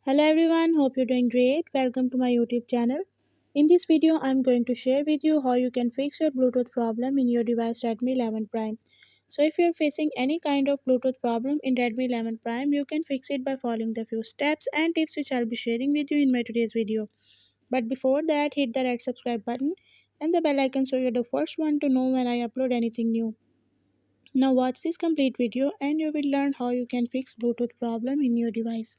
Hello everyone, hope you're doing great. Welcome to my YouTube channel. In this video, I'm going to share with you how you can fix your Bluetooth problem in your device Redmi 11 Prime. So if you're facing any kind of Bluetooth problem in Redmi 11 Prime, you can fix it by following the few steps and tips which I'll be sharing with you in my today's video. But before that, hit the red subscribe button and the bell icon so you're the first one to know when I upload anything new. Now watch this complete video and you will learn how you can fix Bluetooth problem in your device.